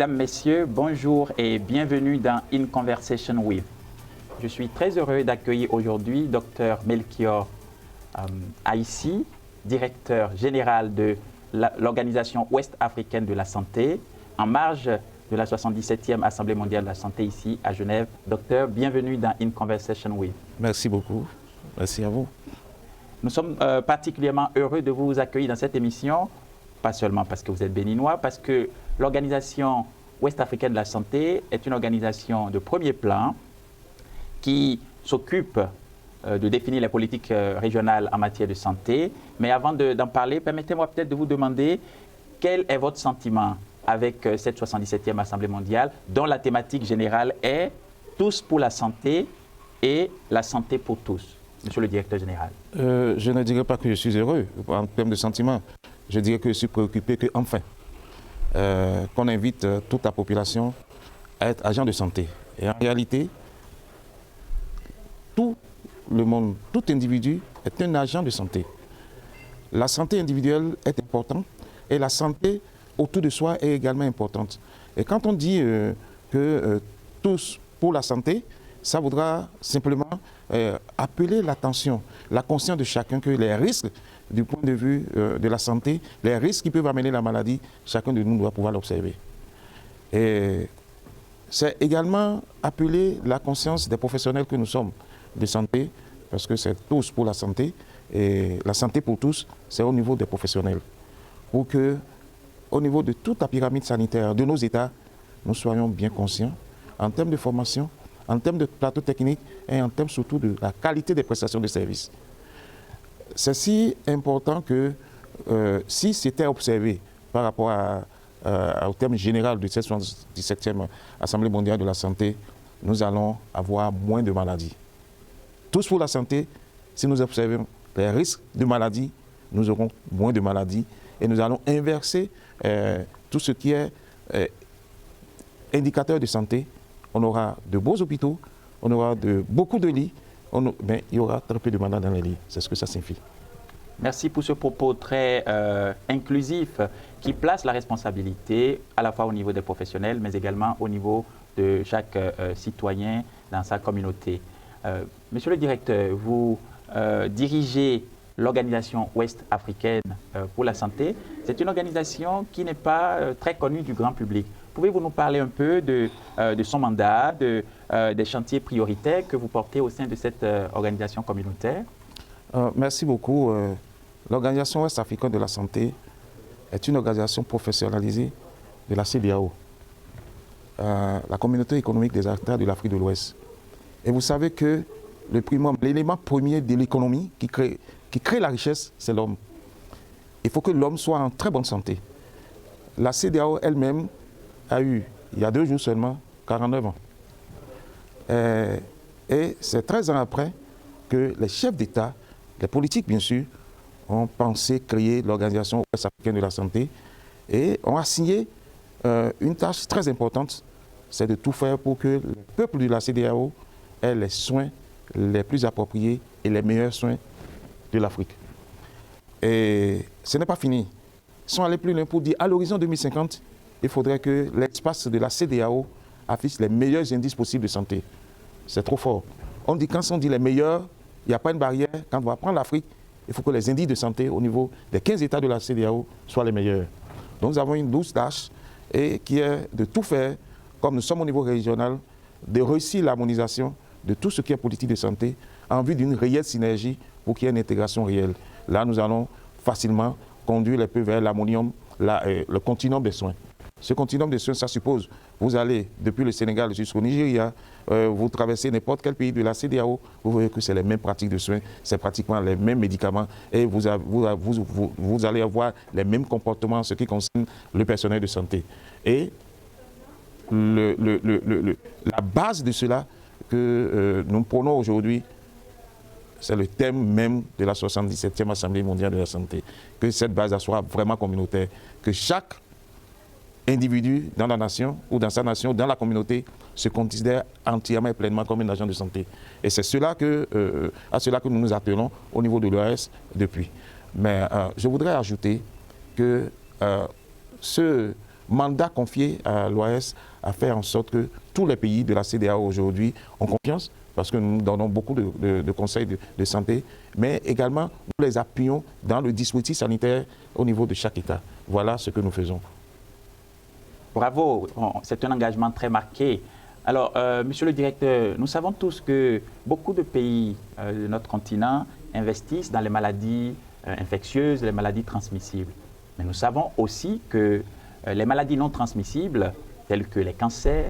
Mesdames, Messieurs, bonjour et bienvenue dans In Conversation With. Je suis très heureux d'accueillir aujourd'hui Dr Melchior Aïssi, directeur général de l'Organisation ouest-africaine de la santé, en marge de la 77e Assemblée mondiale de la santé ici à Genève. Docteur, bienvenue dans In Conversation With. Merci beaucoup. Merci à vous. Nous sommes particulièrement heureux de vous accueillir dans cette émission, pas seulement parce que vous êtes béninois, parce que l'Organisation ouest-africaine de la santé est une organisation de premier plan qui s'occupe de définir les politiques régionales en matière de santé. Mais avant d'en parler, permettez-moi peut-être de vous demander quel est votre sentiment avec cette 77e Assemblée mondiale dont la thématique générale est « Tous pour la santé » et « La santé pour tous ». Monsieur le directeur général. Je ne dirais pas que je suis heureux en termes de sentiment. Je dirais que je suis préoccupé qu'enfin, qu'on invite toute la population à être agent de santé. Et en réalité, tout le monde, tout individu est un agent de santé. La santé individuelle est importante et la santé autour de soi est également importante. Et quand on dit que tous pour la santé, ça voudra simplement appeler l'attention, la conscience de chacun que les risques du point de vue de la santé, les risques qui peuvent amener la maladie, chacun de nous doit pouvoir l'observer. Et c'est également appeler la conscience des professionnels que nous sommes de santé, parce que c'est tous pour la santé, et la santé pour tous, c'est au niveau des professionnels. Pour que, au niveau de toute la pyramide sanitaire de nos États, nous soyons bien conscients en termes de formation, en termes de plateau technique et en termes surtout de la qualité des prestations de services. C'est si important que si c'était observé par rapport au terme général de cette 77e Assemblée mondiale de la santé, nous allons avoir moins de maladies. Tous pour la santé, si nous observons les risques de maladies, nous aurons moins de maladies et nous allons inverser tout ce qui est indicateur de santé. On aura de beaux hôpitaux, on aura beaucoup de lits, mais il y aura très peu de malades dans les lits. C'est ce que ça signifie. Merci pour ce propos très inclusif qui place la responsabilité à la fois au niveau des professionnels, mais également au niveau de chaque citoyen dans sa communauté. Monsieur le directeur, vous dirigez l'Organisation ouest-africaine pour la santé. C'est une organisation qui n'est pas très connue du grand public. Pouvez-vous nous parler un peu de son mandat, des chantiers prioritaires que vous portez au sein de cette organisation communautaire? Merci beaucoup. L'Organisation ouest-africaine de la santé est une organisation professionnalisée de la CEDEAO, la communauté économique des acteurs de l'Afrique de l'Ouest. Et vous savez que l'élément premier de l'économie qui crée la richesse, c'est l'homme. Il faut que l'homme soit en très bonne santé. La CEDEAO elle-même a eu, il y a 2 jours seulement, 49 ans. Et c'est 13 ans après que les chefs d'État, les politiques bien sûr, ont pensé créer l'Organisation ouest-africaine de la santé et ont assigné une tâche très importante, c'est de tout faire pour que le peuple de la CEDEAO ait les soins les plus appropriés et les meilleurs soins de l'Afrique. Et ce n'est pas fini. Ils sont allés plus loin pour dire à l'horizon 2050, il faudrait que l'espace de la CEDEAO affiche les meilleurs indices possibles de santé. C'est trop fort. On dit, quand on dit les meilleurs, il n'y a pas une barrière. Quand on va prendre l'Afrique, il faut que les indices de santé au niveau des 15 États de la CEDEAO soient les meilleurs. Donc nous avons une douce tâche et qui est de tout faire, comme nous sommes au niveau régional, de réussir l'harmonisation de tout ce qui est politique de santé en vue d'une réelle synergie pour qu'il y ait une intégration réelle. Là, nous allons facilement conduire les peu vers l'ammonium, le continuum des soins. Ce continuum de soins, ça suppose, vous allez depuis le Sénégal jusqu'au Nigeria, vous traversez n'importe quel pays de la CEDEAO, vous voyez que c'est les mêmes pratiques de soins, c'est pratiquement les mêmes médicaments et vous allez avoir les mêmes comportements en ce qui concerne le personnel de santé. Et la base de cela que nous prenons aujourd'hui, c'est le thème même de la 77e Assemblée mondiale de la santé, que cette base soit vraiment communautaire, que chaque individu dans la nation ou dans sa nation, dans la communauté, se considère entièrement et pleinement comme un agent de santé. Et c'est à cela que nous nous attelons au niveau de l'OAS depuis. Mais je voudrais ajouter que ce mandat confié à l'OAS à faire en sorte que tous les pays de la CEDEAO aujourd'hui ont confiance, parce que nous donnons beaucoup de conseils de santé, mais également nous les appuyons dans le dispositif sanitaire au niveau de chaque État. Voilà ce que nous faisons. Bravo, c'est un engagement très marqué. Alors, monsieur le directeur, nous savons tous que beaucoup de pays de notre continent investissent dans les maladies infectieuses, les maladies transmissibles. Mais nous savons aussi que les maladies non transmissibles, telles que les cancers,